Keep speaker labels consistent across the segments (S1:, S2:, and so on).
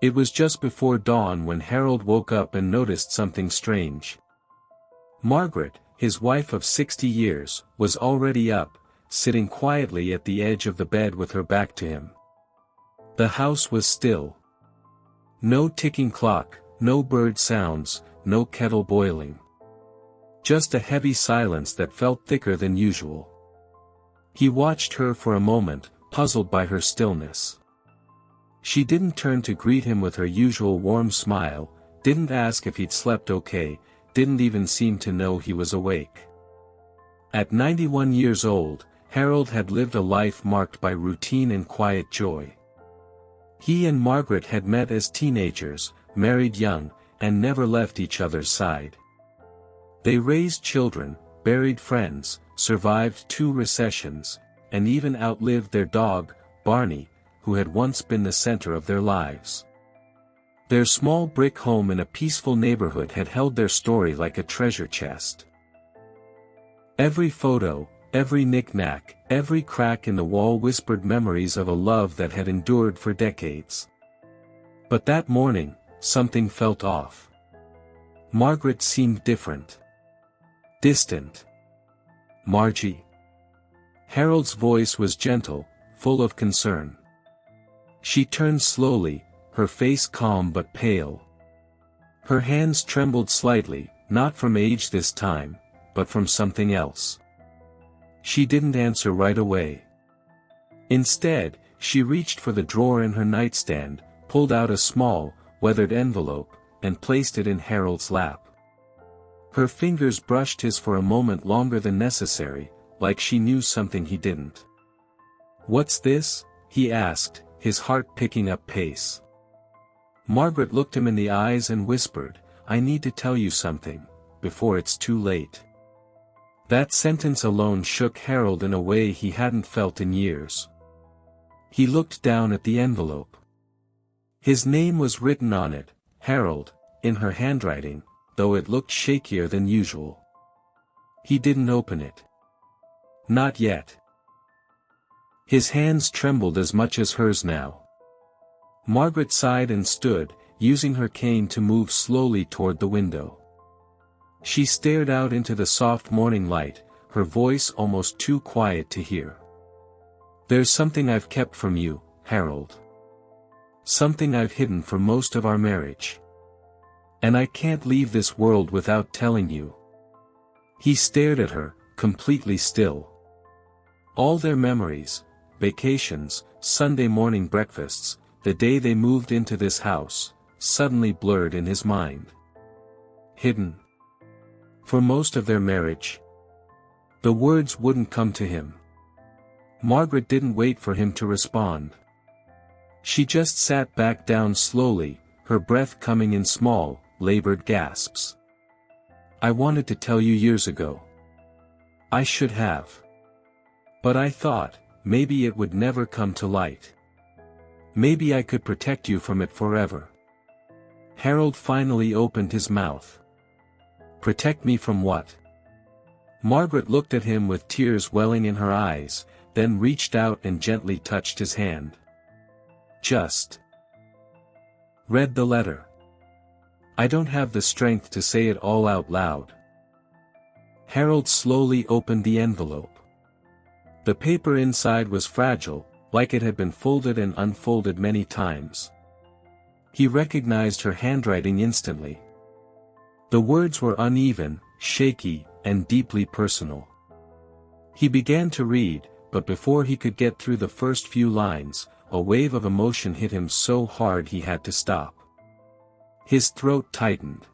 S1: It was just before dawn when Harold woke up and noticed something strange. Margaret, his wife of 60 years, was already up, sitting quietly at the edge of the bed with her back to him. The house was still. No ticking clock, no bird sounds, no kettle boiling. Just a heavy silence that felt thicker than usual. He watched her for a moment, puzzled by her stillness. She didn't turn to greet him with her usual warm smile, didn't ask if he'd slept okay, didn't even seem to know he was awake. At 91 years old, Harold had lived a life marked by routine and quiet joy. He and Margaret had met as teenagers, married young, and never left each other's side. They raised children, buried friends, survived 2 recessions, and even outlived their dog, Barney, who had once been the center of their lives. Their small brick home in a peaceful neighborhood had held their story like a treasure chest. Every photo, every knick-knack, every crack in the wall whispered memories of a love that had endured for decades. But that morning, something felt off. Margaret seemed different. Distant. "Margie." Harold's voice was gentle, full of concern. She turned slowly, her face calm but pale. Her hands trembled slightly, not from age this time, but from something else. She didn't answer right away. Instead, she reached for the drawer in her nightstand, pulled out a small, weathered envelope, and placed it in Harold's lap. Her fingers brushed his for a moment longer than necessary, like she knew something he didn't. "What's this?" he asked, his heart picking up pace. Margaret looked him in the eyes and whispered, "I need to tell you something, before it's too late." That sentence alone shook Harold in a way he hadn't felt in years. He looked down at the envelope. His name was written on it, Harold, in her handwriting, though it looked shakier than usual. He didn't open it. Not yet. His hands trembled as much as hers now. Margaret sighed and stood, using her cane to move slowly toward the window. She stared out into the soft morning light, her voice almost too quiet to hear. "There's something I've kept from you, Harold. Something I've hidden for most of our marriage. And I can't leave this world without telling you." He stared at her, completely still. All their memories, vacations, Sunday morning breakfasts, the day they moved into this house, suddenly blurred in his mind. Hidden. For most of their marriage. The words wouldn't come to him. Margaret didn't wait for him to respond. She just sat back down slowly, her breath coming in small, labored gasps. "I wanted to tell you years ago. I should have. But I thought, maybe it would never come to light. Maybe I could protect you from it forever." Harold finally opened his mouth. "Protect me from what?" Margaret looked at him with tears welling in her eyes, then reached out and gently touched his hand. "Just read the letter. I don't have the strength to say it all out loud." Harold slowly opened the envelope. The paper inside was fragile, like it had been folded and unfolded many times. He recognized her handwriting instantly. The words were uneven, shaky, and deeply personal. He began to read, but before he could get through the first few lines, a wave of emotion hit him so hard he had to stop. His throat tightened.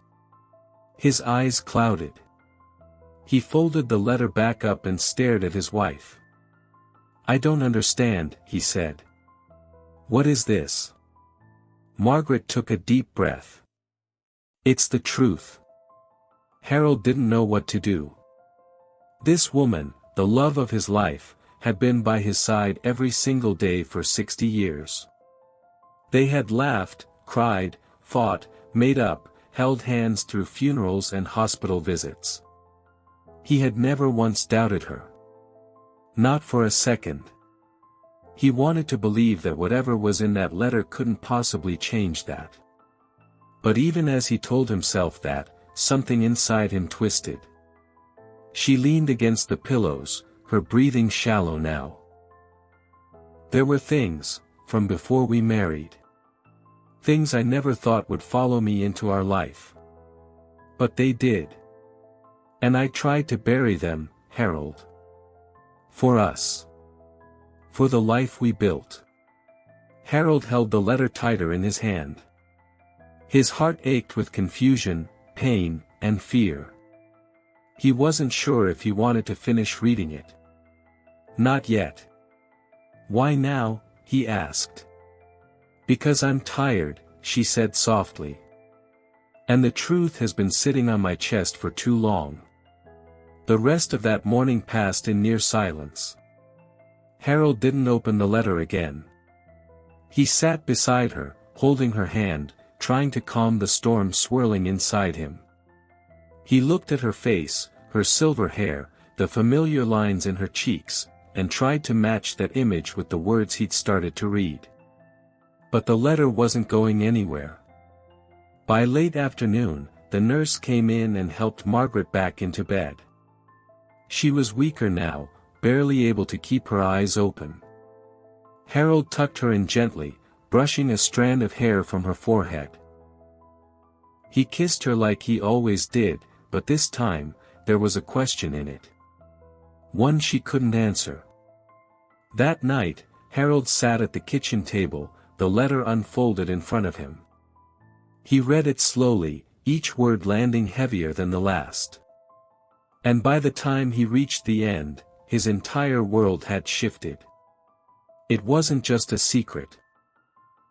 S1: His eyes clouded. He folded the letter back up and stared at his wife. "I don't understand," he said. "What is this?" Margaret took a deep breath. "It's the truth." Harold didn't know what to do. This woman, the love of his life, had been by his side every single day for 60 years. They had laughed, cried, fought, made up, held hands through funerals and hospital visits. He had never once doubted her. Not for a second. He wanted to believe that whatever was in that letter couldn't possibly change that. But even as he told himself that, something inside him twisted. She leaned against the pillows, her breathing shallow now. There were things, from before we married. Things I never thought would follow me into our life. But they did. And I tried to bury them, Harold. For us. For the life we built. Harold held the letter tighter in his hand. His heart ached with confusion, pain, and fear. He wasn't sure if he wanted to finish reading it. Not yet. Why now? He asked. Because I'm tired, she said softly. And the truth has been sitting on my chest for too long. The rest of that morning passed in near silence. Harold didn't open the letter again. He sat beside her, holding her hand, trying to calm the storm swirling inside him. He looked at her face, her silver hair, the familiar lines in her cheeks, and tried to match that image with the words he'd started to read. But the letter wasn't going anywhere. By late afternoon, the nurse came in and helped Margaret back into bed. She was weaker now, barely able to keep her eyes open. Harold tucked her in gently, brushing a strand of hair from her forehead. He kissed her like he always did, but this time, there was a question in it. One she couldn't answer. That night, Harold sat at the kitchen table, the letter unfolded in front of him. He read it slowly, each word landing heavier than the last. And by the time he reached the end, his entire world had shifted. It wasn't just a secret.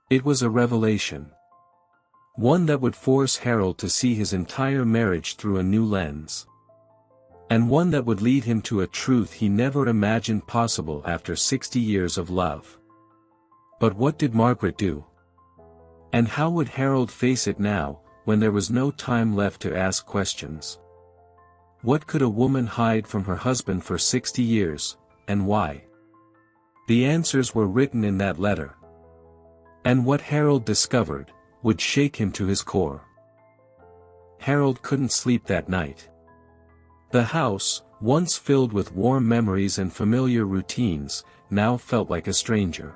S1: It was a revelation. One that would force Harold to see his entire marriage through a new lens. And one that would lead him to a truth he never imagined possible after 60 years of love. But what did Margaret do? And how would Harold face it now, when there was no time left to ask questions? What could a woman hide from her husband for 60 years, and why? The answers were written in that letter. And what Harold discovered, would shake him to his core. Harold couldn't sleep that night. The house, once filled with warm memories and familiar routines, now felt like a stranger.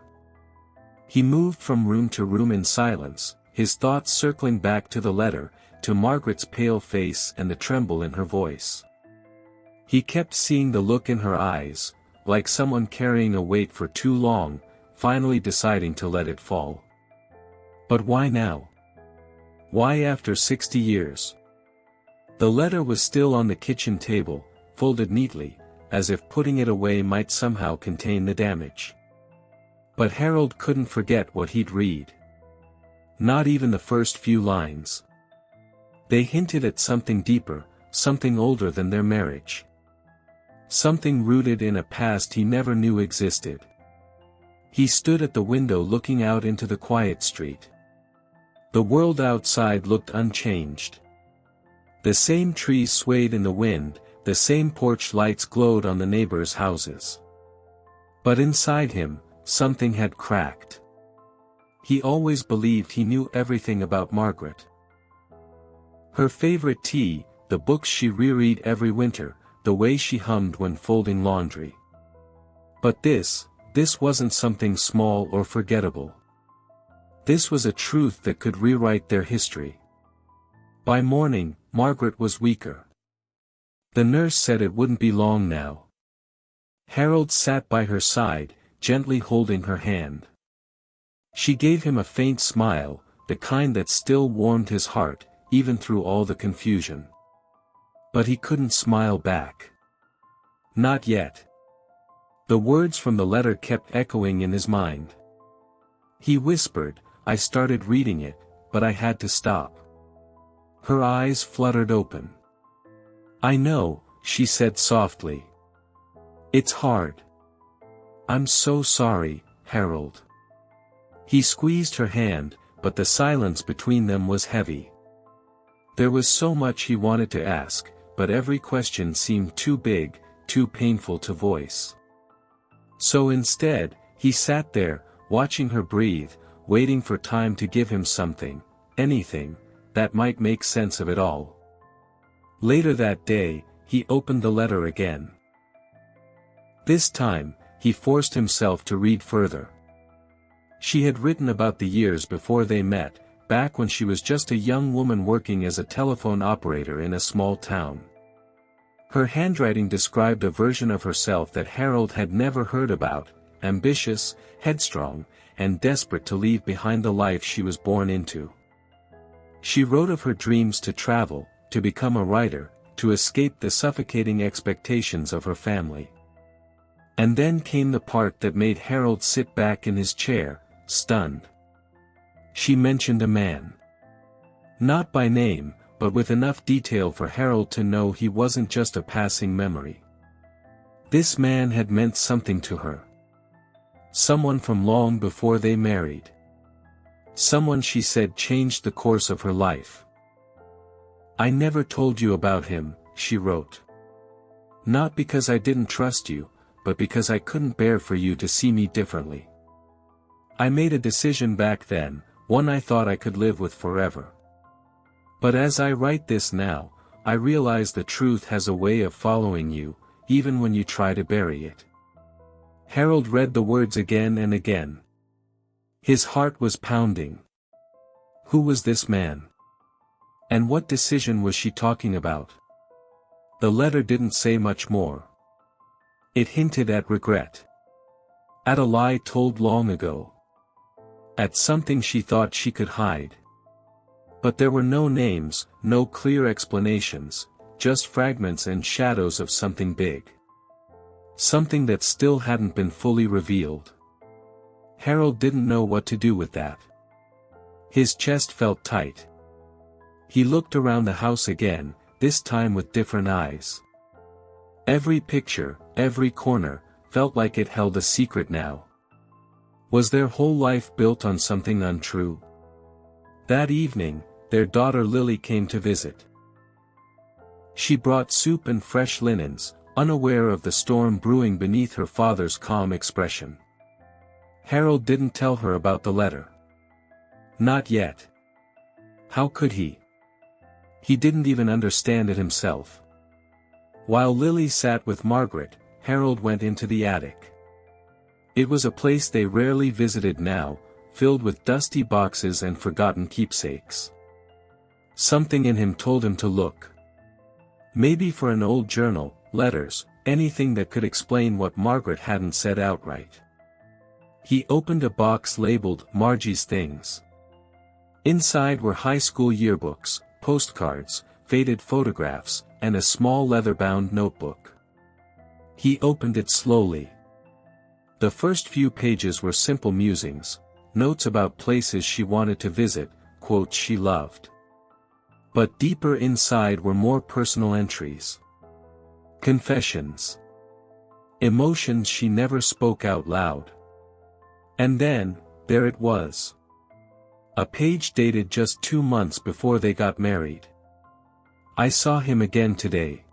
S1: He moved from room to room in silence, his thoughts circling back to the letter, to Margaret's pale face and the tremble in her voice. He kept seeing the look in her eyes, like someone carrying a weight for too long, finally deciding to let it fall. But why now? Why after 60 years? The letter was still on the kitchen table, folded neatly, as if putting it away might somehow contain the damage. But Harold couldn't forget what he'd read. Not even the first few lines. They hinted at something deeper, something older than their marriage. Something rooted in a past he never knew existed. He stood at the window looking out into the quiet street. The world outside looked unchanged. The same trees swayed in the wind, the same porch lights glowed on the neighbors' houses. But inside him, something had cracked. He always believed he knew everything about Margaret. Her favorite tea, the books she reread every winter, the way she hummed when folding laundry. But this wasn't something small or forgettable. This was a truth that could rewrite their history. By morning, Margaret was weaker. The nurse said it wouldn't be long now. Harold sat by her side, gently holding her hand. She gave him a faint smile, the kind that still warmed his heart, even through all the confusion. But he couldn't smile back. Not yet. The words from the letter kept echoing in his mind. He whispered, "I started reading it, but I had to stop." Her eyes fluttered open. "I know," she said softly. "It's hard. I'm so sorry, Harold." He squeezed her hand, but the silence between them was heavy. There was so much he wanted to ask, but every question seemed too big, too painful to voice. So instead, He sat there, watching her breathe, waiting for time to give him something, anything, that might make sense of it all. Later that day, he opened the letter again. This time, he forced himself to read further. She had written about the years before they met, back when she was just a young woman working as a telephone operator in a small town. Her handwriting described a version of herself that Harold had never heard about, ambitious, headstrong, and desperate to leave behind the life she was born into. She wrote of her dreams to travel, to become a writer, to escape the suffocating expectations of her family. And then came the part that made Harold sit back in his chair, stunned. She mentioned a man. Not by name, but with enough detail for Harold to know he wasn't just a passing memory. This man had meant something to her. Someone from long before they married. Someone she said changed the course of her life. "I never told you about him," she wrote. "Not because I didn't trust you, but because I couldn't bear for you to see me differently. I made a decision back then, one I thought I could live with forever. But as I write this now, I realize the truth has a way of following you, even when you try to bury it." Harold read the words again and again. His heart was pounding. Who was this man? And what decision was she talking about? The letter didn't say much more. It hinted at regret. At a lie told long ago. At something she thought she could hide. But there were no names, no clear explanations, just fragments and shadows of something big. Something that still hadn't been fully revealed. Harold didn't know what to do with that. His chest felt tight. He looked around the house again, this time with different eyes. Every picture, every corner, felt like it held a secret now. Was their whole life built on something untrue? That evening, their daughter Lily came to visit. She brought soup and fresh linens, unaware of the storm brewing beneath her father's calm expression. Harold didn't tell her about the letter. Not yet. How could he? He didn't even understand it himself. While Lily sat with Margaret, Harold went into the attic. It was a place they rarely visited now, filled with dusty boxes and forgotten keepsakes. Something in him told him to look. Maybe for an old journal, letters, anything that could explain what Margaret hadn't said outright. He opened a box labeled Margie's Things. Inside were high school yearbooks, postcards, faded photographs, and a small leather-bound notebook. He opened it slowly. The first few pages were simple musings, notes about places she wanted to visit, quotes she loved. But deeper inside were more personal entries. Confessions. Emotions she never spoke out loud. And then, there it was. A page dated just 2 months before they got married. "I saw him again today.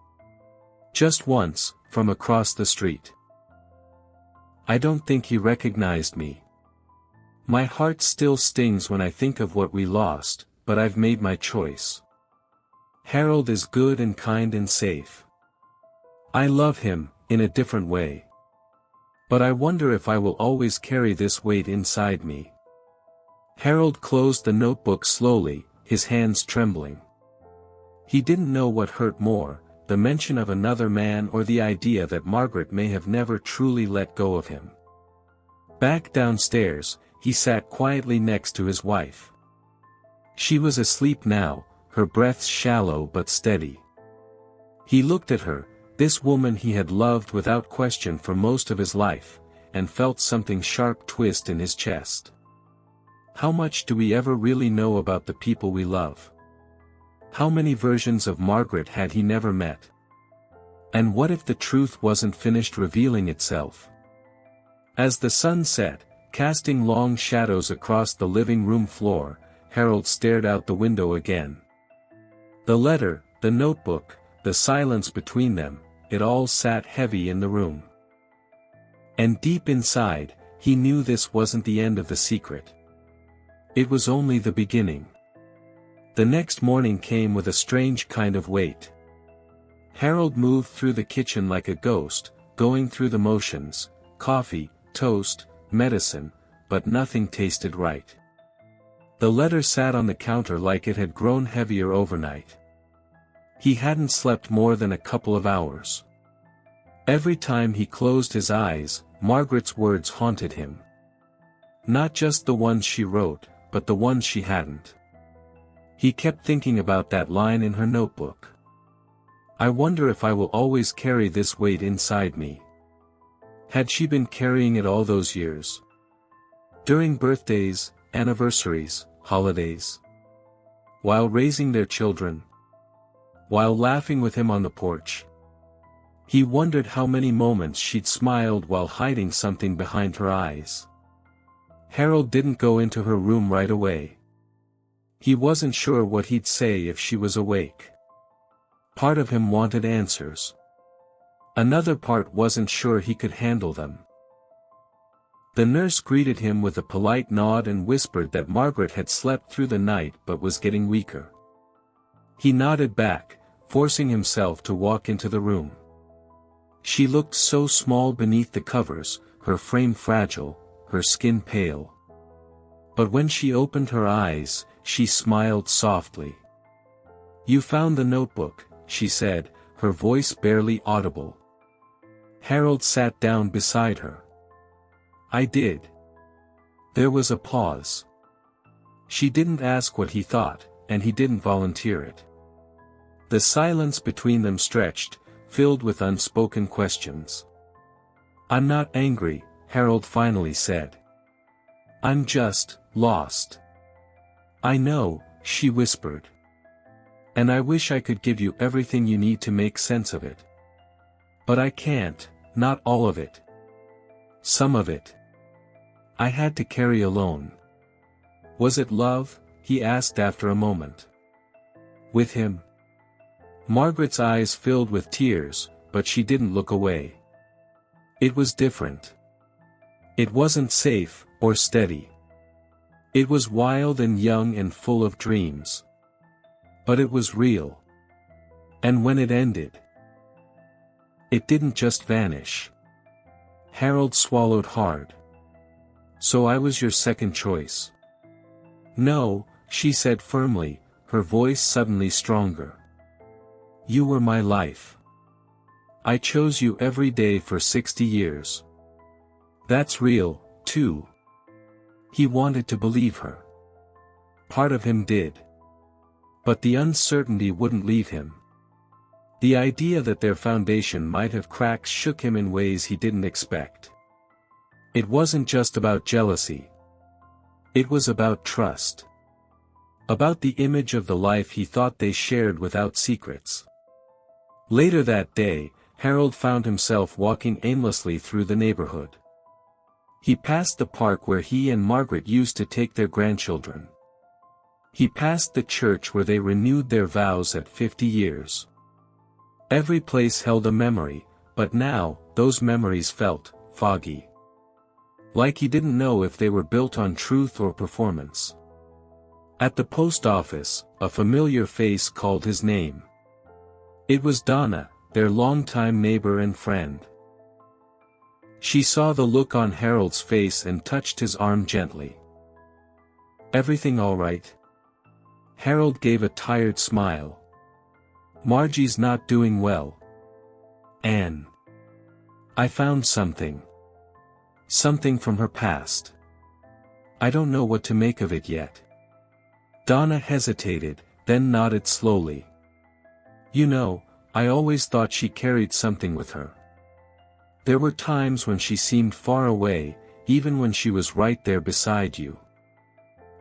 S1: Just once, from across the street. I don't think he recognized me. My heart still stings when I think of what we lost, but I've made my choice. Harold is good and kind and safe. I love him, in a different way. But I wonder if I will always carry this weight inside me." Harold closed the notebook slowly, his hands trembling. He didn't know what hurt more, the mention of another man or the idea that Margaret may have never truly let go of him. Back downstairs, he sat quietly next to his wife. She was asleep now, her breaths shallow but steady. He looked at her, this woman he had loved without question for most of his life, and felt something sharp twist in his chest. How much do we ever really know about the people we love? How many versions of Margaret had he never met? And what if the truth wasn't finished revealing itself? As the sun set, casting long shadows across the living room floor, Harold stared out the window again. The letter, the notebook, the silence between them, it all sat heavy in the room. And deep inside, he knew this wasn't the end of the secret. It was only the beginning. The next morning came with a strange kind of weight. Harold moved through the kitchen like a ghost, going through the motions: coffee, toast, medicine, but nothing tasted right. The letter sat on the counter like it had grown heavier overnight. He hadn't slept more than a couple of hours. Every time he closed his eyes, Margaret's words haunted him. Not just the ones she wrote, but the ones she hadn't. He kept thinking about that line in her notebook. "I wonder if I will always carry this weight inside me." Had she been carrying it all those years? During birthdays, anniversaries, holidays? While raising their children? While laughing with him on the porch? He wondered how many moments she'd smiled while hiding something behind her eyes. Harold didn't go into her room right away. He wasn't sure what he'd say if she was awake. Part of him wanted answers. Another part wasn't sure he could handle them. The nurse greeted him with a polite nod and whispered that Margaret had slept through the night but was getting weaker. He nodded back, forcing himself to walk into the room. She looked so small beneath the covers, her frame fragile, her skin pale. But when she opened her eyes, she smiled softly. "You found the notebook," she said, her voice barely audible. Harold sat down beside her. "I did." There was a pause. She didn't ask what he thought, and he didn't volunteer it. The silence between them stretched, filled with unspoken questions. "I'm not angry," Harold finally said. "I'm just lost." "I know," she whispered. "And I wish I could give you everything you need to make sense of it. But I can't, not all of it. Some of it I had to carry alone." "Was it love?" he asked after a moment. "With him?" Margaret's eyes filled with tears, but she didn't look away. "It was different. It wasn't safe, or steady. It was wild and young and full of dreams. But it was real. And when it ended, it didn't just vanish." Harold swallowed hard. "So I was your second choice?" "No," she said firmly, her voice suddenly stronger. "You were my life. I chose you every day for 60 years. That's real, too." He wanted to believe her. Part of him did. But the uncertainty wouldn't leave him. The idea that their foundation might have cracks shook him in ways he didn't expect. It wasn't just about jealousy. It was about trust. About the image of the life he thought they shared without secrets. Later that day, Harold found himself walking aimlessly through the neighborhood. He passed the park where he and Margaret used to take their grandchildren. He passed the church where they renewed their vows at 50 years. Every place held a memory, but now, those memories felt foggy. Like he didn't know if they were built on truth or performance. At the post office, a familiar face called his name. It was Donna, their longtime neighbor and friend. She saw the look on Harold's face and touched his arm gently. "Everything all right?" Harold gave a tired smile. "Margie's not doing well. Anne. I found something. Something from her past. I don't know what to make of it yet." Donna hesitated, then nodded slowly. "You know, I always thought she carried something with her. There were times when she seemed far away, even when she was right there beside you."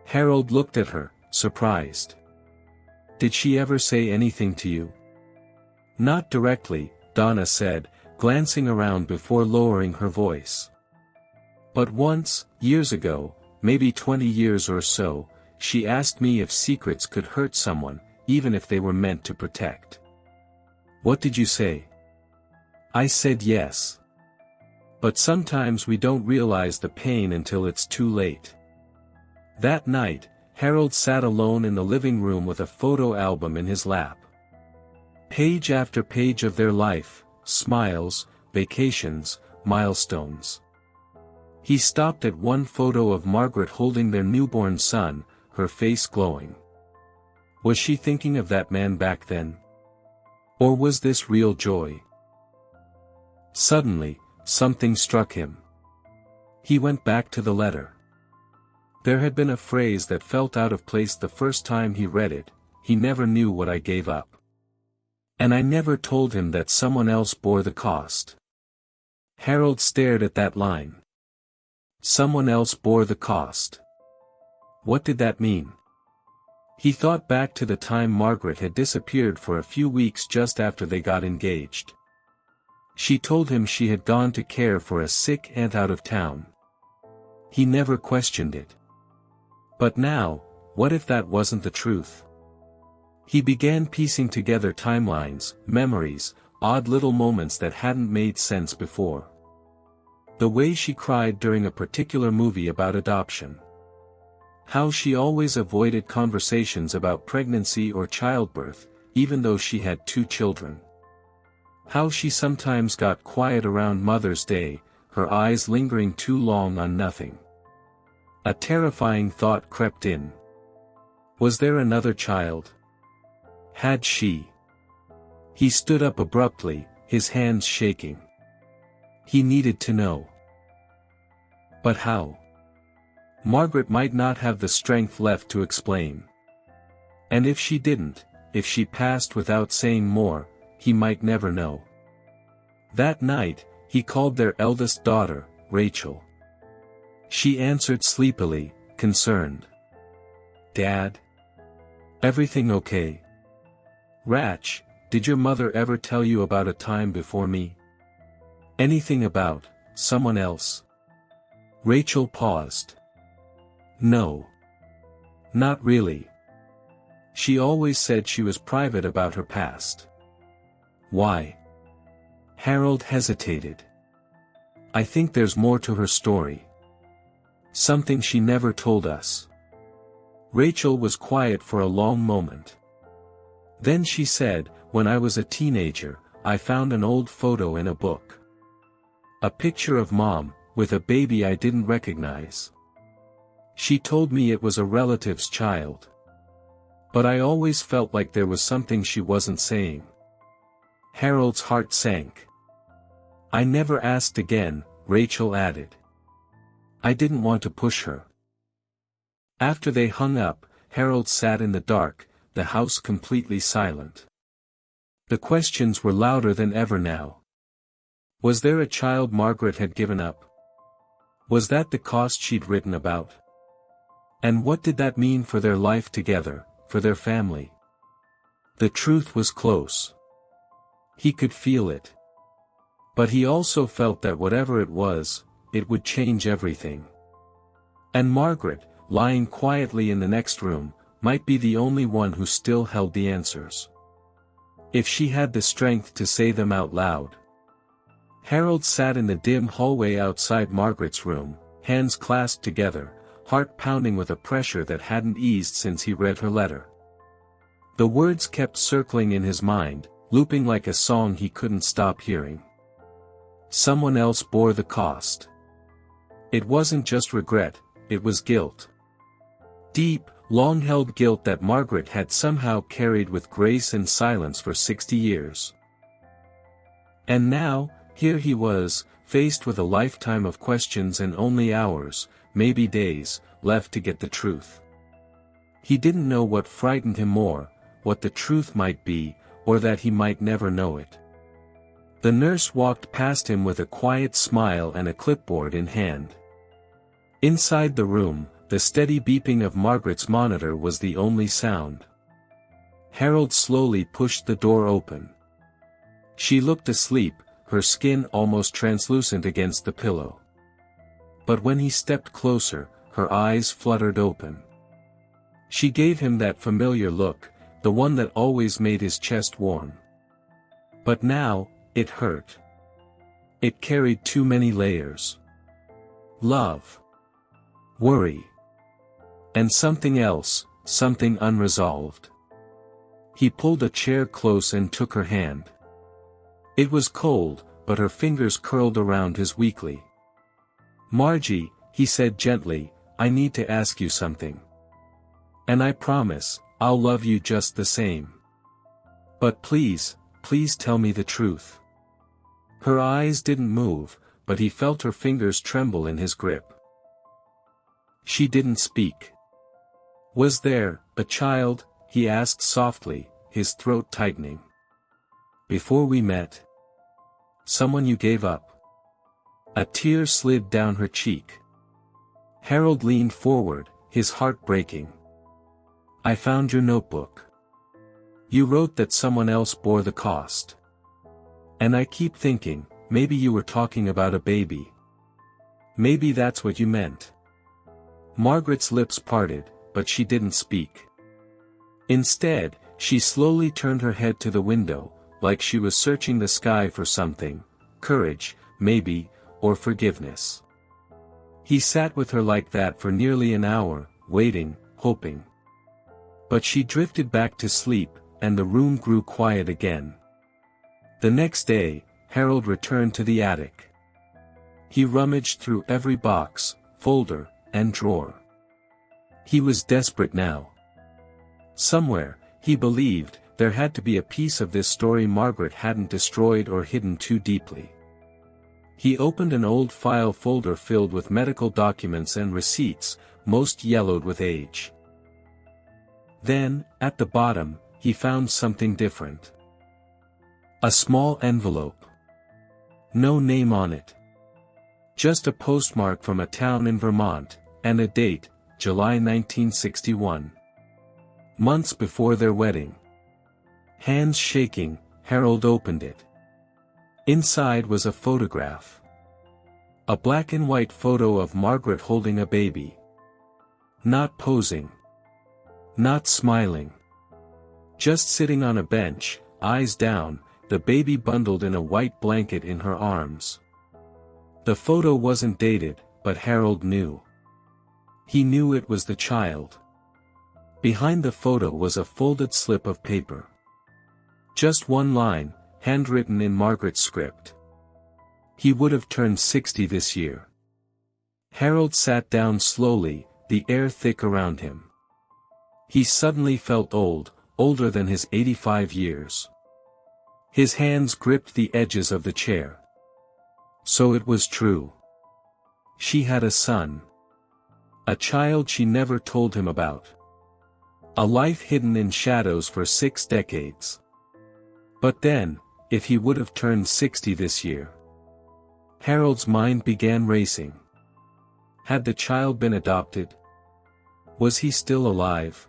S1: Harold looked at her, surprised. "Did she ever say anything to you?" "Not directly," Donna said, glancing around before lowering her voice. "But once, years ago, maybe 20 years or so, she asked me if secrets could hurt someone, even if they were meant to protect." "What did you say?" "I said yes. But sometimes we don't realize the pain until it's too late. That night, Harold sat alone in the living room with a photo album in his lap. Page after page of their life, smiles, vacations, milestones. He stopped at one photo of Margaret holding their newborn son, her face glowing. Was she thinking of that man back then? Or was this real joy? Suddenly, something struck him. He went back to the letter. There had been a phrase that felt out of place the first time he read it: he never knew what I gave up. And I never told him that someone else bore the cost. Harold stared at that line. Someone else bore the cost. What did that mean? He thought back to the time Margaret had disappeared for a few weeks just after they got engaged. She told him she had gone to care for a sick aunt out of town. He never questioned it. But now, what if that wasn't the truth? He began piecing together timelines, memories, odd little moments that hadn't made sense before. The way she cried during a particular movie about adoption. How she always avoided conversations about pregnancy or childbirth, even though she had 2 children. How she sometimes got quiet around Mother's Day, her eyes lingering too long on nothing. A terrifying thought crept in. Was there another child? Had she? He stood up abruptly, his hands shaking. He needed to know. But how? Margaret might not have the strength left to explain. And if she didn't, if she passed without saying more, he might never know. That night, he called their eldest daughter, Rachel. She answered sleepily, concerned. "Dad? Everything okay? Rach, did your mother ever tell you about a time before me? Anything about someone else?" Rachel paused. "No. Not really. She always said she was private about her past." "Why?" Harold hesitated. "I think there's more to her story. Something she never told us." Rachel was quiet for a long moment. Then she said, "When I was a teenager, I found an old photo in a book. A picture of Mom, with a baby I didn't recognize. She told me it was a relative's child. But I always felt like there was something she wasn't saying." Harold's heart sank. "I never asked again," Rachel added. "I didn't want to push her." After they hung up, Harold sat in the dark, the house completely silent. The questions were louder than ever now. Was there a child Margaret had given up? Was that the cost she'd written about? And what did that mean for their life together, for their family? The truth was close. He could feel it. But he also felt that whatever it was, it would change everything. And Margaret, lying quietly in the next room, might be the only one who still held the answers. If she had the strength to say them out loud. Harold sat in the dim hallway outside Margaret's room, hands clasped together, heart pounding with a pressure that hadn't eased since he read her letter. The words kept circling in his mind, looping like a song he couldn't stop hearing. Someone else bore the cost. It wasn't just regret, it was guilt. Deep, long-held guilt that Margaret had somehow carried with grace and silence for 60 years. And now, here he was, faced with a lifetime of questions and only hours, maybe days, left to get the truth. He didn't know what frightened him more, what the truth might be, or that he might never know it. The nurse walked past him with a quiet smile and a clipboard in hand. Inside the room, the steady beeping of Margaret's monitor was the only sound. Harold slowly pushed the door open. She looked asleep, her skin almost translucent against the pillow. But when he stepped closer, her eyes fluttered open. She gave him that familiar look, the one that always made his chest warm. But now, it hurt. It carried too many layers. Love. Worry. And something else, something unresolved. He pulled a chair close and took her hand. It was cold, but her fingers curled around his weakly. "Margie," he said gently, "I need to ask you something. And I promise, I'll love you just the same. But please, please tell me the truth." Her eyes didn't move, but he felt her fingers tremble in his grip. She didn't speak. "Was there a child?" he asked softly, his throat tightening. "Before we met? Someone you gave up?" A tear slid down her cheek. Harold leaned forward, his heart breaking. "I found your notebook. You wrote that someone else bore the cost. And I keep thinking, maybe you were talking about a baby. Maybe that's what you meant." Margaret's lips parted, but she didn't speak. Instead, she slowly turned her head to the window, like she was searching the sky for something, courage, maybe, or forgiveness. He sat with her like that for nearly an hour, waiting, hoping. But she drifted back to sleep, and the room grew quiet again. The next day, Harold returned to the attic. He rummaged through every box, folder, and drawer. He was desperate now. Somewhere, he believed, there had to be a piece of this story Margaret hadn't destroyed or hidden too deeply. He opened an old file folder filled with medical documents and receipts, most yellowed with age. Then, at the bottom, he found something different. A small envelope. No name on it. Just a postmark from a town in Vermont, and a date, July 1961. Months before their wedding. Hands shaking, Harold opened it. Inside was a photograph. A black and white photo of Margaret holding a baby. Not posing. Not smiling. Just sitting on a bench, eyes down, the baby bundled in a white blanket in her arms. The photo wasn't dated, but Harold knew. He knew it was the child. Behind the photo was a folded slip of paper. Just one line, handwritten in Margaret's script. He would have turned 60 this year. Harold sat down slowly, the air thick around him. He suddenly felt old, older than his 85 years. His hands gripped the edges of the chair. So it was true. She had a son. A child she never told him about. A life hidden in shadows for 6 decades. But then, if he would have turned 60 this year? Harold's mind began racing. Had the child been adopted? Was he still alive?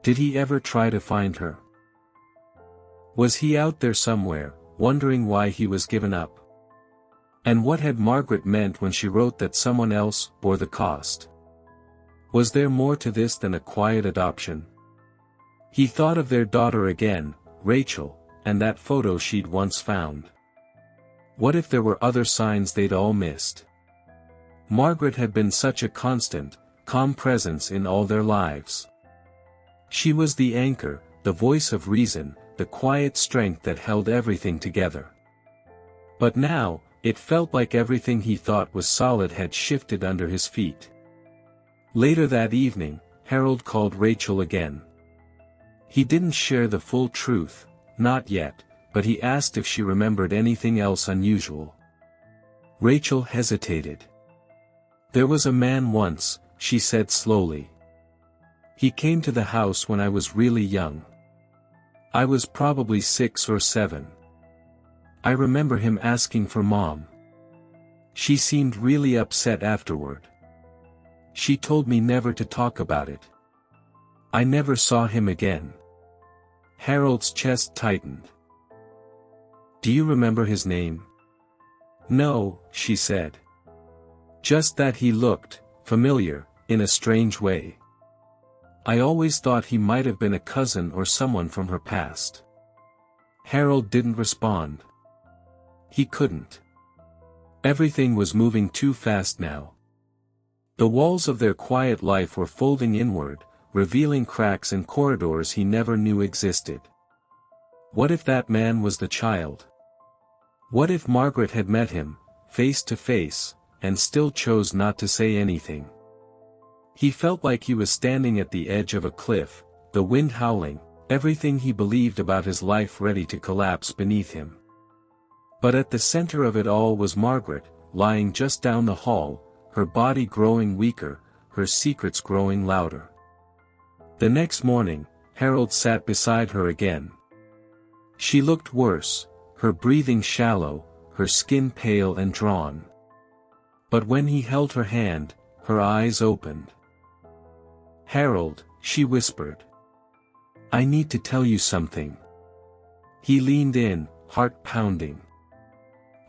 S1: Did he ever try to find her? Was he out there somewhere, wondering why he was given up? And what had Margaret meant when she wrote that someone else bore the cost? Was there more to this than a quiet adoption? He thought of their daughter again, Rachel, and that photo she'd once found. What if there were other signs they'd all missed? Margaret had been such a constant, calm presence in all their lives. She was the anchor, the voice of reason, the quiet strength that held everything together. But now, it felt like everything he thought was solid had shifted under his feet. Later that evening, Harold called Rachel again. He didn't share the full truth, not yet, but he asked if she remembered anything else unusual. Rachel hesitated. "There was a man once," she said slowly. "He came to the house when I was really young. I was probably 6 or 7. I remember him asking for Mom. She seemed really upset afterward. She told me never to talk about it. I never saw him again." Harold's chest tightened. "Do you remember his name?" "No," she said. "Just that he looked familiar, in a strange way. I always thought he might have been a cousin or someone from her past." Harold didn't respond. He couldn't. Everything was moving too fast now. The walls of their quiet life were folding inward, revealing cracks and corridors he never knew existed. What if that man was the child? What if Margaret had met him, face to face, and still chose not to say anything? He felt like he was standing at the edge of a cliff, the wind howling, everything he believed about his life ready to collapse beneath him. But at the center of it all was Margaret, lying just down the hall, her body growing weaker, her secrets growing louder. The next morning, Harold sat beside her again. She looked worse, her breathing shallow, her skin pale and drawn. But when he held her hand, her eyes opened. "Harold," she whispered. "I need to tell you something." He leaned in, heart pounding.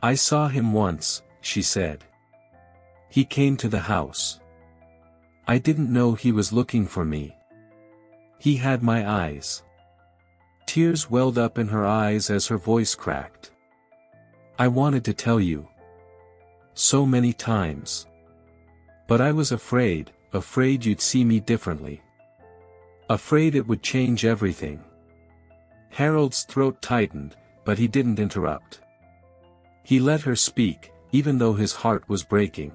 S1: "I saw him once," she said. "He came to the house. I didn't know he was looking for me. He had my eyes." Tears welled up in her eyes as her voice cracked. "I wanted to tell you. So many times. But I was afraid you'd see me differently. Afraid it would change everything." Harold's throat tightened, but he didn't interrupt. He let her speak, even though his heart was breaking.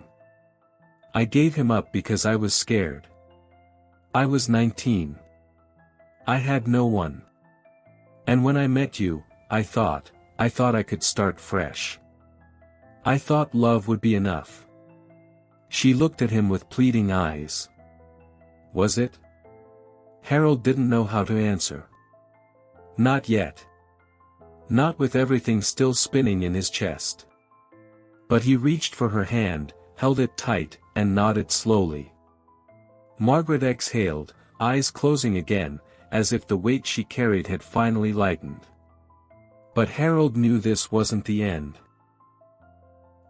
S1: "I gave him up because I was scared. I was 19. I had no one. And when I met you, I thought I could start fresh. I thought love would be enough." She looked at him with pleading eyes. "Was it?" Harold didn't know how to answer. Not yet. Not with everything still spinning in his chest. But he reached for her hand, held it tight, and nodded slowly. Margaret exhaled, eyes closing again, as if the weight she carried had finally lightened. But Harold knew this wasn't the end.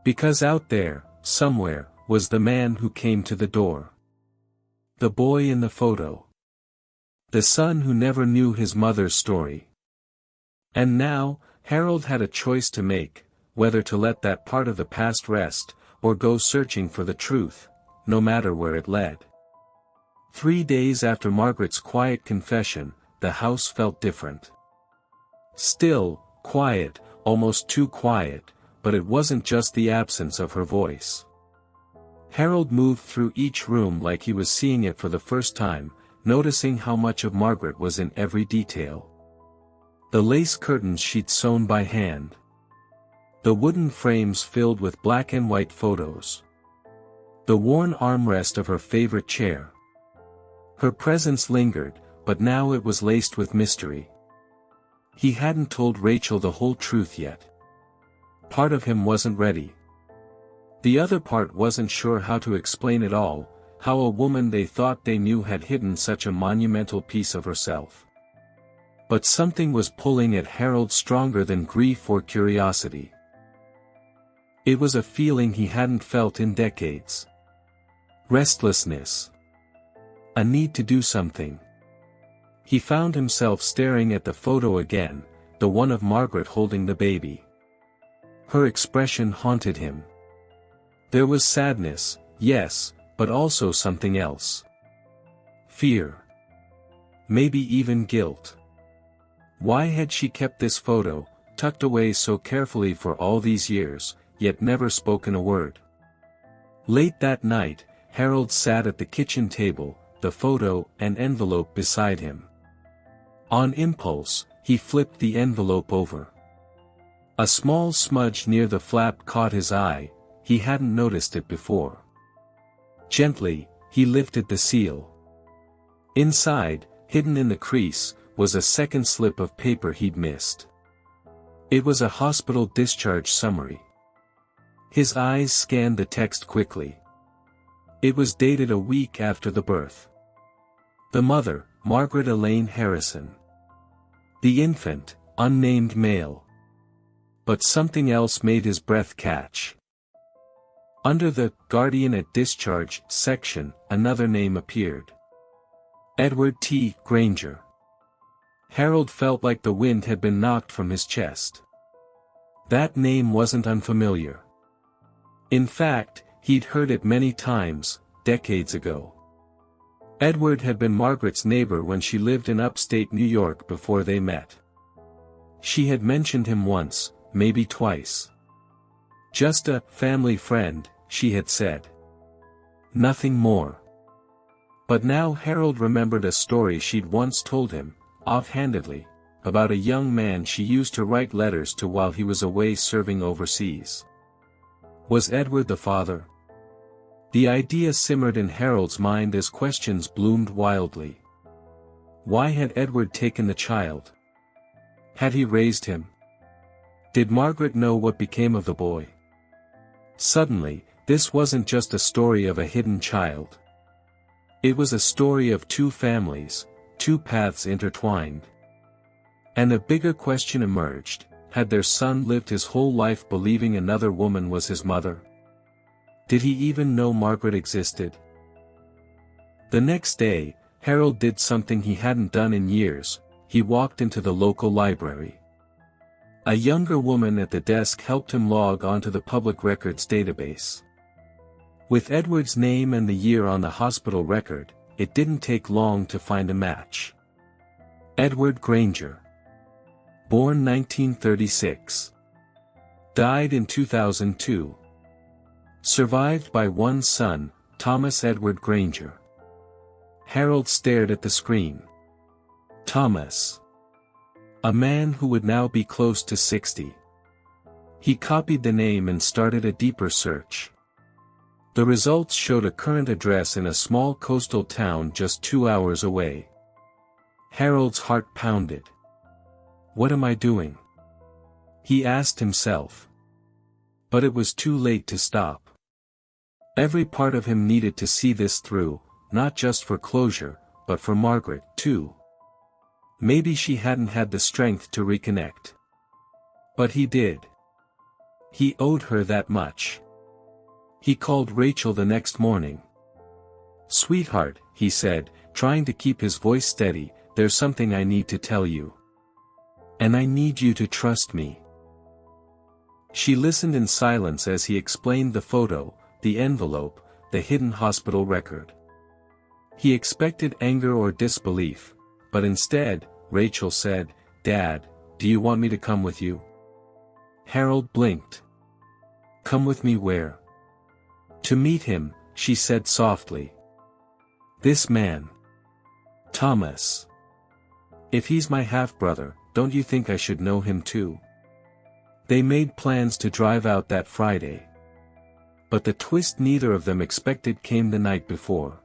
S1: Because out there, somewhere, was the man who came to the door. The boy in the photo. The son who never knew his mother's story. And now, Harold had a choice to make, whether to let that part of the past rest, or go searching for the truth, no matter where it led. 3 days after Margaret's quiet confession, the house felt different. Still, quiet, almost too quiet, but it wasn't just the absence of her voice. Harold moved through each room like he was seeing it for the first time, noticing how much of Margaret was in every detail. The lace curtains she'd sewn by hand. The wooden frames filled with black and white photos. The worn armrest of her favorite chair. Her presence lingered, but now it was laced with mystery. He hadn't told Rachel the whole truth yet. Part of him wasn't ready. The other part wasn't sure how to explain it all, how a woman they thought they knew had hidden such a monumental piece of herself. But something was pulling at Harold stronger than grief or curiosity. It was a feeling he hadn't felt in decades. Restlessness. A need to do something. He found himself staring at the photo again, the one of Margaret holding the baby. Her expression haunted him. There was sadness, yes, but also something else. Fear. Maybe even guilt. Why had she kept this photo, tucked away so carefully for all these years, yet never spoken a word? Late that night, Harold sat at the kitchen table, the photo and envelope beside him. On impulse, he flipped the envelope over. A small smudge near the flap caught his eye, he hadn't noticed it before. Gently, he lifted the seal. Inside, hidden in the crease, was a second slip of paper he'd missed. It was a hospital discharge summary. His eyes scanned the text quickly. It was dated a week after the birth. The mother, Margaret Elaine Harrison. The infant, unnamed male. But something else made his breath catch. Under the "Guardian at Discharge" section, another name appeared. Edward T. Granger. Harold felt like the wind had been knocked from his chest. That name wasn't unfamiliar. In fact, he'd heard it many times, decades ago. Edward had been Margaret's neighbor when she lived in upstate New York before they met. She had mentioned him once, maybe twice. Just a family friend, she had said. Nothing more. But now Harold remembered a story she'd once told him, offhandedly, about a young man she used to write letters to while he was away serving overseas. Was Edward the father? The idea simmered in Harold's mind as questions bloomed wildly. Why had Edward taken the child? Had he raised him? Did Margaret know what became of the boy? Suddenly, this wasn't just a story of a hidden child. It was a story of two families, two paths intertwined. And a bigger question emerged: had their son lived his whole life believing another woman was his mother? Did he even know Margaret existed? The next day, Harold did something he hadn't done in years. He walked into the local library. A younger woman at the desk helped him log onto the public records database. With Edward's name and the year on the hospital record, it didn't take long to find a match. Edward Granger. Born 1936. Died in 2002. Survived by one son, Thomas Edward Granger. Harold stared at the screen. Thomas. A man who would now be close to 60. He copied the name and started a deeper search. The results showed a current address in a small coastal town just 2 hours away. Harold's heart pounded. What am I doing? He asked himself. But it was too late to stop. Every part of him needed to see this through, not just for closure, but for Margaret, too. Maybe she hadn't had the strength to reconnect. But he did. He owed her that much. He called Rachel the next morning. "Sweetheart," he said, trying to keep his voice steady, "there's something I need to tell you. And I need you to trust me." She listened in silence as he explained the photo, the envelope, the hidden hospital record. He expected anger or disbelief, but instead, Rachel said, "Dad, do you want me to come with you?" Harold blinked. "Come with me where?" "To meet him," she said softly. "This man. Thomas. If he's my half-brother, don't you think I should know him too?" They made plans to drive out that Friday. But the twist neither of them expected came the night before.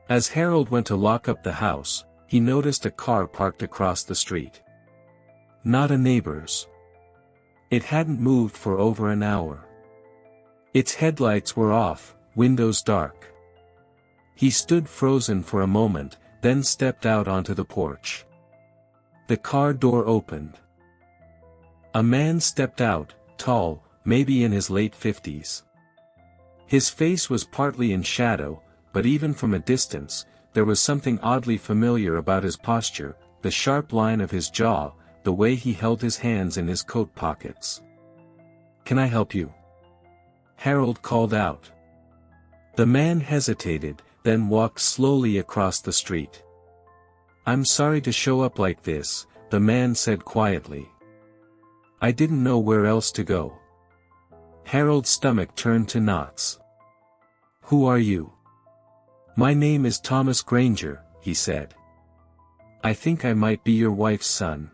S1: As Harold went to lock up the house, he noticed a car parked across the street. Not a neighbor's. It hadn't moved for over an hour. Its headlights were off, windows dark. He stood frozen for a moment, then stepped out onto the porch. The car door opened. A man stepped out, tall, maybe in his late 50s. His face was partly in shadow, but even from a distance, there was something oddly familiar about his posture, the sharp line of his jaw, the way he held his hands in his coat pockets. "Can I help you?" Harold called out. The man hesitated, then walked slowly across the street. "I'm sorry to show up like this," the man said quietly. "I didn't know where else to go." Harold's stomach turned to knots. "Who are you?" "My name is Thomas Granger," he said. "I think I might be your wife's son."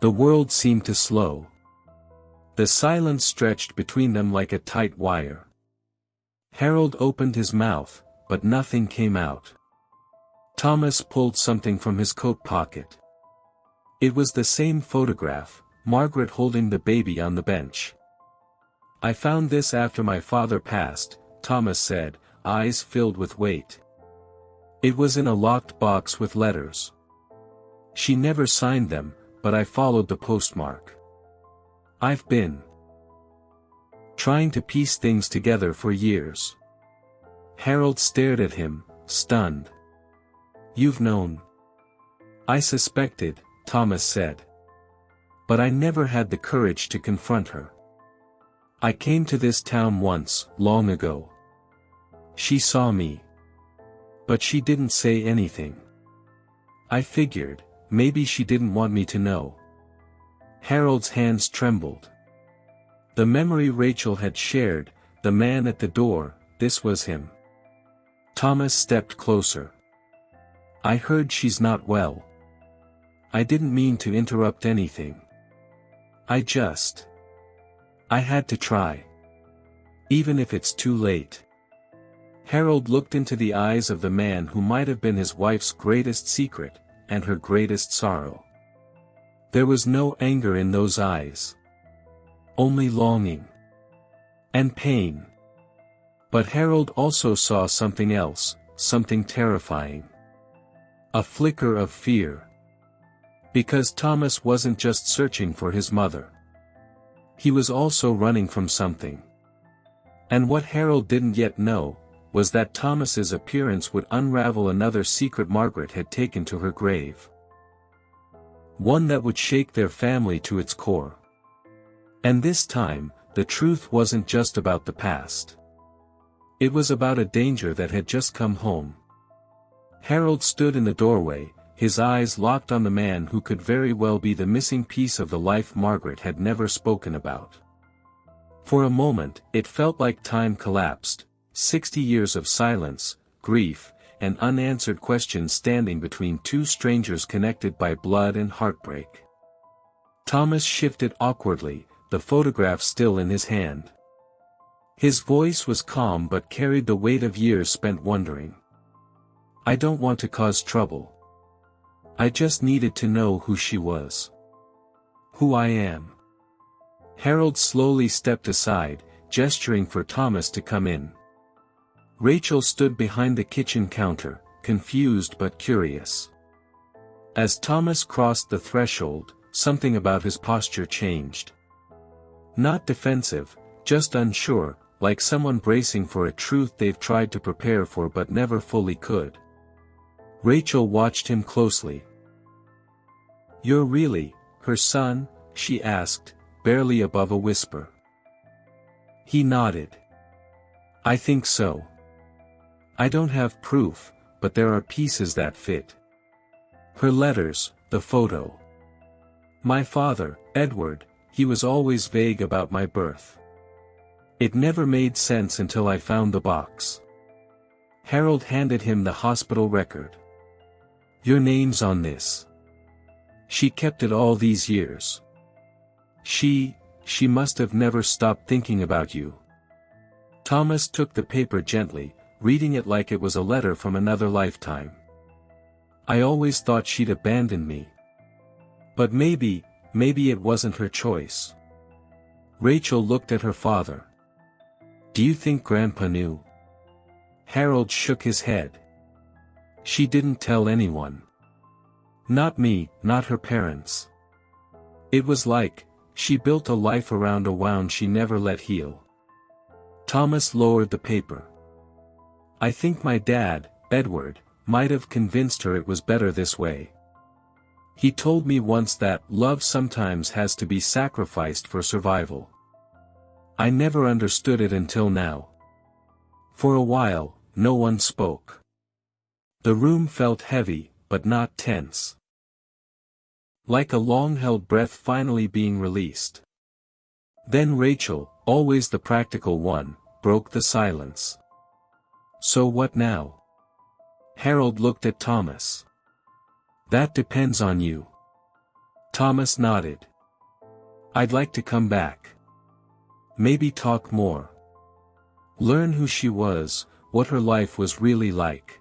S1: The world seemed to slow. The silence stretched between them like a tight wire. Harold opened his mouth, but nothing came out. Thomas pulled something from his coat pocket. It was the same photograph, Margaret holding the baby on the bench. "I found this after my father passed," Thomas said, eyes filled with weight. "It was in a locked box with letters. She never signed them, but I followed the postmark. I've been trying to piece things together for years." Harold stared at him, stunned. "You've known." "I suspected," Thomas said. "But I never had the courage to confront her. I came to this town once, long ago. She saw me. But she didn't say anything. I figured, maybe she didn't want me to know. Harold's hands trembled. The memory Rachel had shared, the man at the door, this was him. Thomas stepped closer. I heard she's not well. I didn't mean to interrupt anything. I had to try. Even if it's too late. Harold looked into the eyes of the man who might have been his wife's greatest secret, and her greatest sorrow. There was no anger in those eyes. Only longing. And pain. But Harold also saw something else, something terrifying. A flicker of fear. Because Thomas wasn't just searching for his mother. He was also running from something. And what Harold didn't yet know, was that Thomas's appearance would unravel another secret Margaret had taken to her grave. One that would shake their family to its core. And this time, the truth wasn't just about the past. It was about a danger that had just come home. Harold stood in the doorway, his eyes locked on the man who could very well be the missing piece of the life Margaret had never spoken about. For a moment, it felt like time collapsed, 60 years of silence, grief, and unanswered questions standing between two strangers connected by blood and heartbreak. Thomas shifted awkwardly, the photograph still in his hand. His voice was calm but carried the weight of years spent wondering. I don't want to cause trouble. I just needed to know who she was. Who I am. Harold slowly stepped aside, gesturing for Thomas to come in. Rachel stood behind the kitchen counter, confused but curious. As Thomas crossed the threshold, something about his posture changed. Not defensive, just unsure, like someone bracing for a truth they've tried to prepare for but never fully could. Rachel watched him closely. You're really, her son? She asked, barely above a whisper. He nodded. I think so. I don't have proof, but there are pieces that fit. Her letters, the photo. My father, Edward, he was always vague about my birth. It never made sense until I found the box. Harold handed him the hospital record. Your name's on this. She kept it all these years. She must have never stopped thinking about you. Thomas took the paper gently, reading it like it was a letter from another lifetime. I always thought she'd abandoned me. But maybe it wasn't her choice. Rachel looked at her father. Do you think Grandpa knew? Harold shook his head. She didn't tell anyone. Not me, not her parents. It was like, she built a life around a wound she never let heal. Thomas lowered the paper. I think my dad, Edward, might have convinced her it was better this way. He told me once that love sometimes has to be sacrificed for survival. I never understood it until now. For a while, no one spoke. The room felt heavy, but not tense. Like a long-held breath finally being released. Then Rachel, always the practical one, broke the silence. So what now? Harold looked at Thomas. That depends on you. Thomas nodded. I'd like to come back. Maybe talk more. Learn who she was, what her life was really like.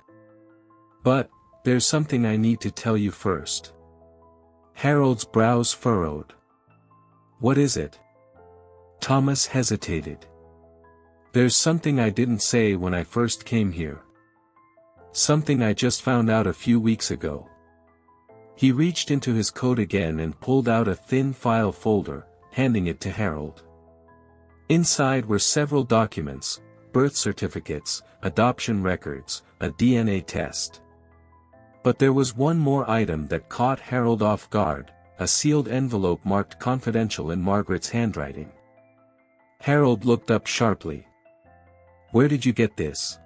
S1: But, there's something I need to tell you first. Harold's brows furrowed. What is it? Thomas hesitated. There's something I didn't say when I first came here. Something I just found out a few weeks ago. He reached into his coat again and pulled out a thin file folder, handing it to Harold. Inside were several documents, birth certificates, adoption records, a DNA test. But there was one more item that caught Harold off guard, a sealed envelope marked confidential in Margaret's handwriting. Harold looked up sharply. "Where did you get this?"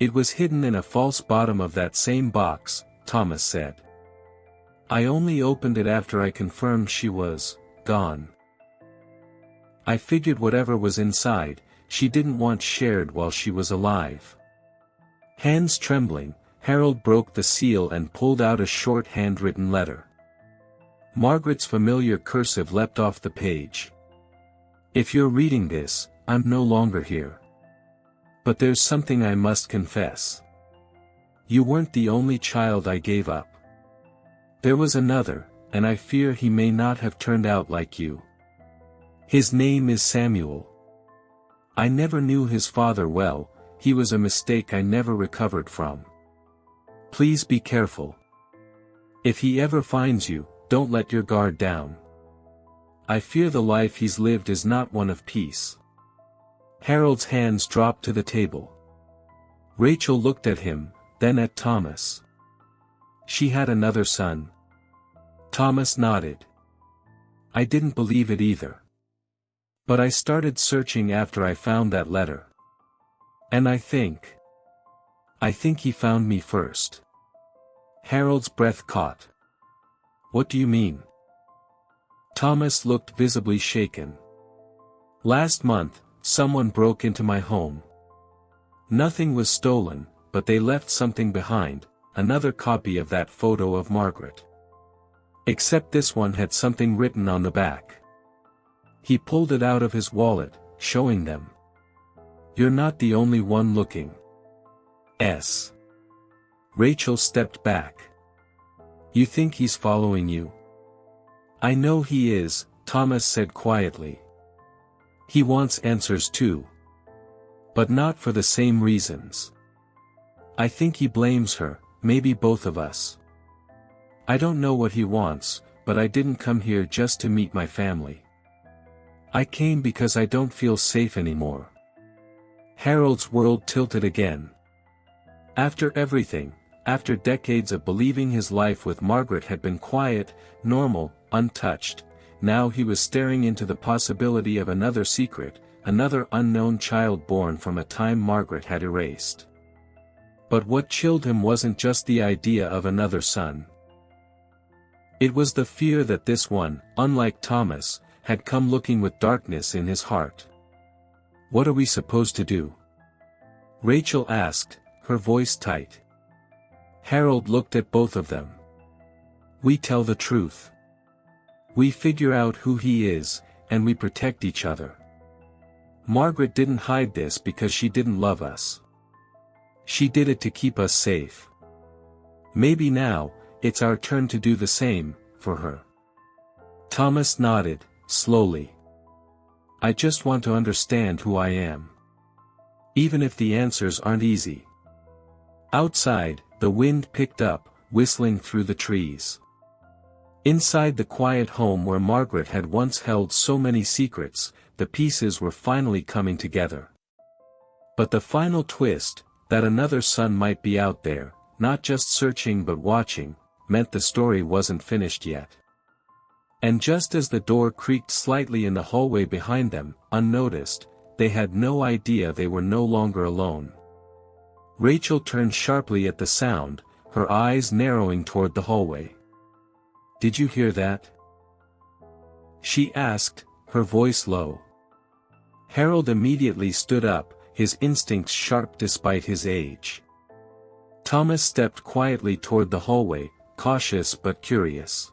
S1: "It was hidden in a false bottom of that same box," Thomas said. "I only opened it after I confirmed she was gone. I figured whatever was inside, she didn't want shared while she was alive." Hands trembling, Harold broke the seal and pulled out a short handwritten letter. Margaret's familiar cursive leapt off the page. "If you're reading this, I'm no longer here. But there's something I must confess. You weren't the only child I gave up. There was another, and I fear he may not have turned out like you. His name is Samuel. I never knew his father well, he was a mistake I never recovered from. Please be careful. If he ever finds you, don't let your guard down. I fear the life he's lived is not one of peace." Harold's hands dropped to the table. Rachel looked at him, then at Thomas. "She had another son?" Thomas nodded. "I didn't believe it either. But I started searching after I found that letter. And I think he found me first." Harold's breath caught. "What do you mean?" Thomas looked visibly shaken. "Last month, someone broke into my home. Nothing was stolen, but they left something behind, another copy of that photo of Margaret. Except this one had something written on the back." He pulled it out of his wallet, showing them. "You're not the only one looking." Rachel stepped back. "You think he's following you?" "I know he is," Thomas said quietly. "He wants answers too. But not for the same reasons. I think he blames her, maybe both of us. I don't know what he wants, but I didn't come here just to meet my family. I came because I don't feel safe anymore." Harold's world tilted again. After everything, after decades of believing his life with Margaret had been quiet, normal, untouched, now he was staring into the possibility of another secret, another unknown child born from a time Margaret had erased. But what chilled him wasn't just the idea of another son. It was the fear that this one, unlike Thomas, had come looking with darkness in his heart. "What are we supposed to do?" Rachel asked, her voice tight. Harold looked at both of them. "We tell the truth. We figure out who he is, and we protect each other. Margaret didn't hide this because she didn't love us. She did it to keep us safe. Maybe now, it's our turn to do the same, for her." Thomas nodded, slowly. "I just want to understand who I am. Even if the answers aren't easy." Outside, the wind picked up, whistling through the trees. Inside the quiet home where Margaret had once held so many secrets, the pieces were finally coming together. But the final twist, that another son might be out there, not just searching but watching, meant the story wasn't finished yet. And just as the door creaked slightly in the hallway behind them, unnoticed, they had no idea they were no longer alone. Rachel turned sharply at the sound, her eyes narrowing toward the hallway. "Did you hear that?" she asked, her voice low. Harold immediately stood up, his instincts sharp despite his age. Thomas stepped quietly toward the hallway, cautious but curious.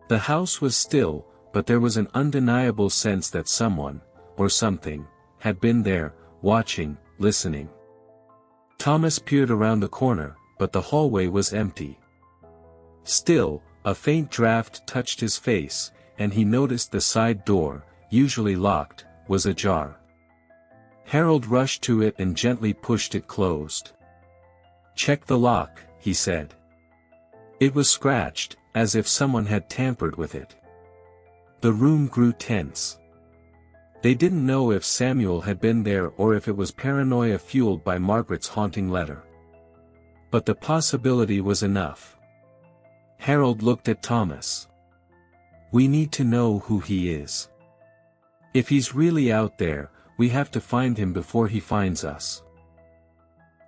S1: The house was still, but there was an undeniable sense that someone, or something, had been there, watching, listening. Thomas peered around the corner, but the hallway was empty. Still, a faint draft touched his face, and he noticed the side door, usually locked, was ajar. Harold rushed to it and gently pushed it closed. "Check the lock," he said. It was scratched, as if someone had tampered with it. The room grew tense. They didn't know if Samuel had been there or if it was paranoia fueled by Margaret's haunting letter. But the possibility was enough. Harold looked at Thomas. "We need to know who he is. If he's really out there, we have to find him before he finds us.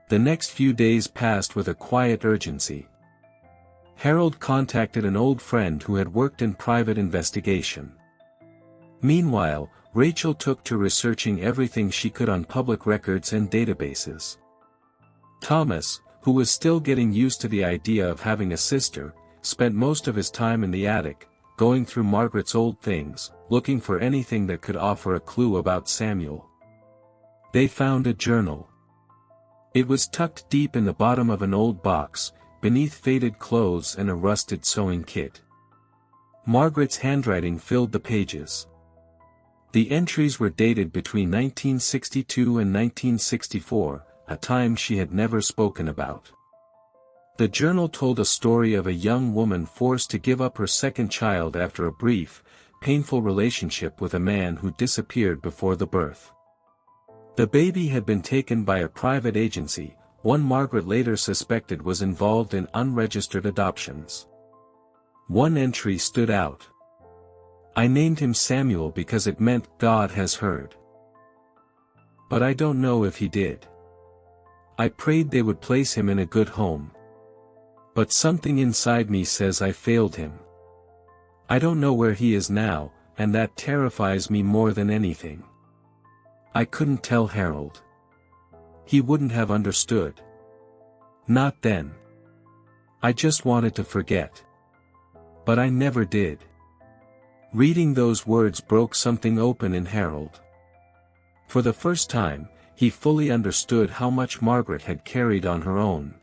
S1: The next few days passed with a quiet urgency. Harold contacted an old friend who had worked in private investigation. Meanwhile, Rachel took to researching everything she could on public records and databases. Thomas, who was still getting used to the idea of having a sister, spent most of his time in the attic, going through Margaret's old things, looking for anything that could offer a clue about Samuel. They found a journal. It was tucked deep in the bottom of an old box, beneath faded clothes and a rusted sewing kit. Margaret's handwriting filled the pages. The entries were dated between 1962 and 1964, a time she had never spoken about. The journal told a story of a young woman forced to give up her second child after a brief, painful relationship with a man who disappeared before the birth. The baby had been taken by a private agency, one Margaret later suspected was involved in unregistered adoptions. One entry stood out. "I named him Samuel because it meant God has heard. But I don't know if he did. I prayed they would place him in a good home. But something inside me says I failed him. I don't know where he is now, and that terrifies me more than anything." I couldn't tell Harold. He wouldn't have understood. Not then. I just wanted to forget. But I never did. Reading those words broke something open in Harold. For the first time, he fully understood how much Margaret had carried on her own.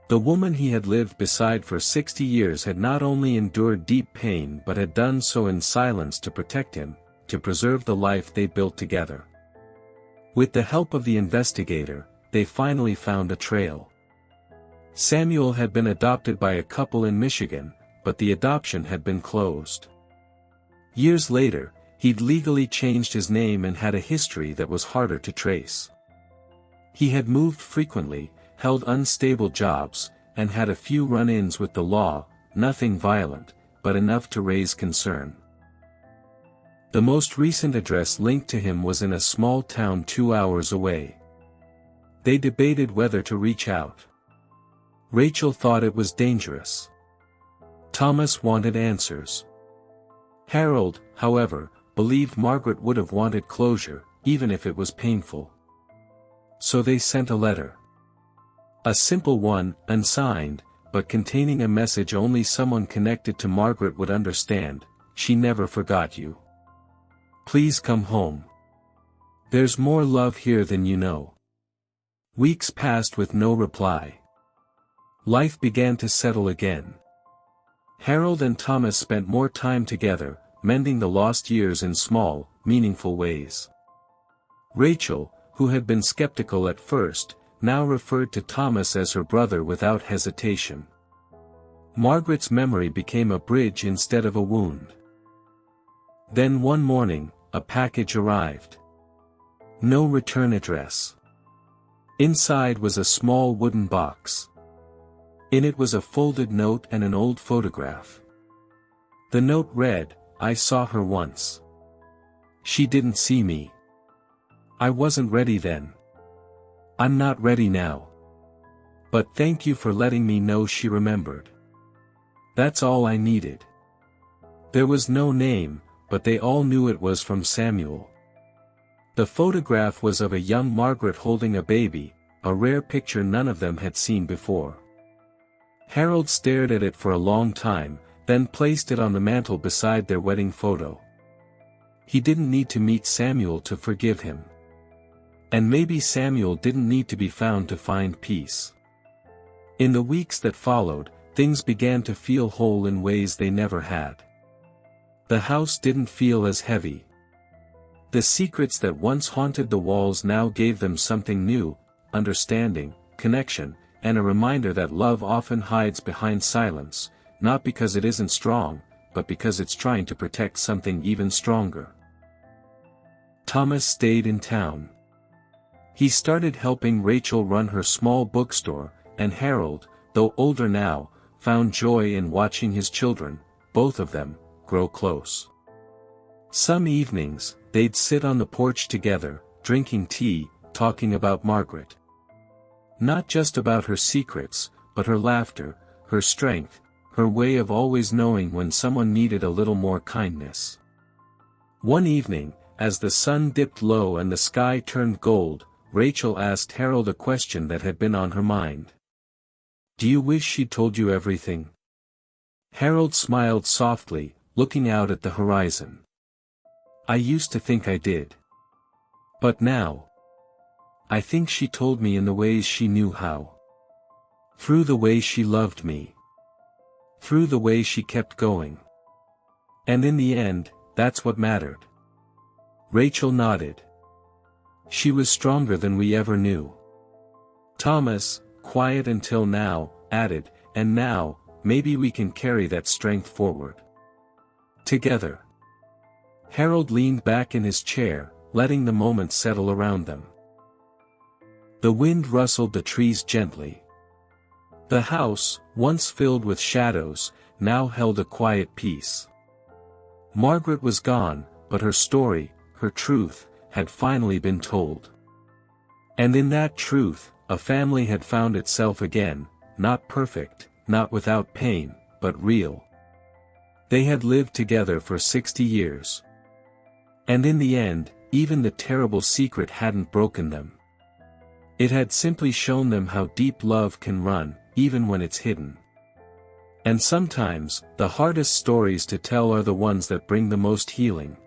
S1: The woman he had lived beside for 60 years had not only endured deep pain but had done so in silence to protect him, to preserve the life they built together. With the help of the investigator, they finally found a trail. Samuel had been adopted by a couple in Michigan, but the adoption had been closed. Years later, he'd legally changed his name and had a history that was harder to trace. He had moved frequently, held unstable jobs, and had a few run-ins with the law, nothing violent, but enough to raise concern. The most recent address linked to him was in a small town 2 hours away. They debated whether to reach out. Rachel thought it was dangerous. Thomas wanted answers. Harold, however, believed Margaret would have wanted closure, even if it was painful. So they sent a letter. A simple one, unsigned, but containing a message only someone connected to Margaret would understand: "She never forgot you. Please come home. There's more love here than you know." Weeks passed with no reply. Life began to settle again. Harold and Thomas spent more time together, mending the lost years in small, meaningful ways. Rachel, who had been skeptical at first, now referred to Thomas as her brother without hesitation. Margaret's memory became a bridge instead of a wound. Then one morning, a package arrived. No return address. Inside was a small wooden box. In it was a folded note and an old photograph. The note read, "I saw her once. She didn't see me. I wasn't ready then. I'm not ready now. But thank you for letting me know she remembered. That's all I needed." There was no name, but they all knew it was from Samuel. The photograph was of a young Margaret holding a baby, a rare picture none of them had seen before. Harold stared at it for a long time, then placed it on the mantel beside their wedding photo. He didn't need to meet Samuel to forgive him. And maybe Samuel didn't need to be found to find peace. In the weeks that followed, things began to feel whole in ways they never had. The house didn't feel as heavy. The secrets that once haunted the walls now gave them something new: understanding, connection, and a reminder that love often hides behind silence, not because it isn't strong, but because it's trying to protect something even stronger. Thomas stayed in town. He started helping Rachel run her small bookstore, and Harold, though older now, found joy in watching his children, both of them, grow close. Some evenings, they'd sit on the porch together, drinking tea, talking about Margaret. Not just about her secrets, but her laughter, her strength, her way of always knowing when someone needed a little more kindness. One evening, as the sun dipped low and the sky turned gold, Rachel asked Harold a question that had been on her mind. "Do you wish she'd told you everything?" Harold smiled softly, looking out at the horizon. "I used to think I did. But now, I think she told me in the ways she knew how. Through the way she loved me. Through the way she kept going. And in the end, that's what mattered." Rachel nodded. "She was stronger than we ever knew." Thomas, quiet until now, added, "And now, maybe we can carry that strength forward. Together." Harold leaned back in his chair, letting the moment settle around them. The wind rustled the trees gently. The house, once filled with shadows, now held a quiet peace. Margaret was gone, but her story, her truth, had finally been told. And in that truth, a family had found itself again, not perfect, not without pain, but real. They had lived together for 60 years. And in the end, even the terrible secret hadn't broken them. It had simply shown them how deep love can run, even when it's hidden. And sometimes, the hardest stories to tell are the ones that bring the most healing.